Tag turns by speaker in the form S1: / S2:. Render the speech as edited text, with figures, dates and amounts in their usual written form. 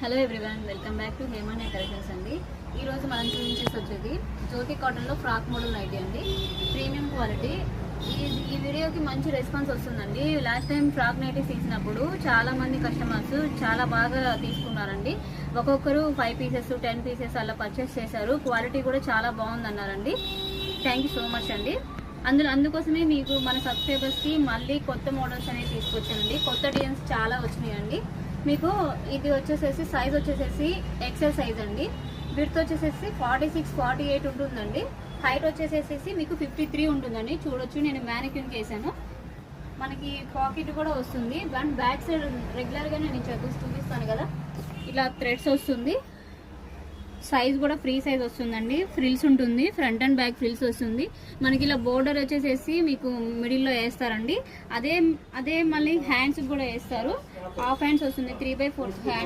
S1: Hello everyone, welcome back to Hemanya collections అండి. ఈరోజు మనం చూపించేసి వచ్చేది జ్యోతి కాటన్లో ఫ్రాక్ మోడల్ నైటీ అండి. Premium quality. ఈ వీడియోకి మంచి రెస్పాన్స్ వస్తుందండి. లాస్ట్ టైం ఫ్రాక్ నైటీ తీసినప్పుడు చాలామంది కస్టమర్స్ చాలా బాగా తీసుకున్నారండి. ఒక్కొక్కరు 5 పీసెస్ 10 పీసెస్ అలా పర్చేస్ చేశారు. క్వాలిటీ కూడా చాలా బాగుందన్నారండి. థ్యాంక్ యూ సో మచ్ అండి. అందుకోసమే మీకు మన సబ్స్క్రైబర్స్కి మళ్ళీ కొత్త మోడల్స్ అనేవి తీసుకొచ్చానండి. కొత్త డిజైన్స్ చాలా వచ్చినాయండి. మీకు ఇది వచ్చేసేసి సైజ్ వచ్చేసేసి ఎక్సెల్ సైజ్ అండి. విడ్త్ వచ్చేసేసి 46, 48 ఉంటుందండి. హైట్ వచ్చేసేసి మీకు 53 ఉంటుందండి. చూడొచ్చు, నేను మ్యానిక్యూన్కి వేసాను. మనకి పాకెట్ కూడా వస్తుంది. అండ్ బ్యాక్ సైడ్ రెగ్యులర్గా నేను చూపిస్తాను కదా, ఇలా థ్రెడ్స్ వస్తుంది. సైజ్ కూడా ఫ్రీ సైజ్ వస్తుందండి. ఫ్రిల్స్ ఉంటుంది, ఫ్రంట్ అండ్ బ్యాక్ ఫ్రిల్స్ వస్తుంది. మనకి ఇలా బోర్డర్ వచ్చేసేసి మీకు మిడిల్లో వేస్తారండి. అదే మళ్ళీ హ్యాండ్స్ కూడా వేస్తారు. హాఫ్ హ్యాండ్స్ వస్తుంది, 3/4 హ్యాండ్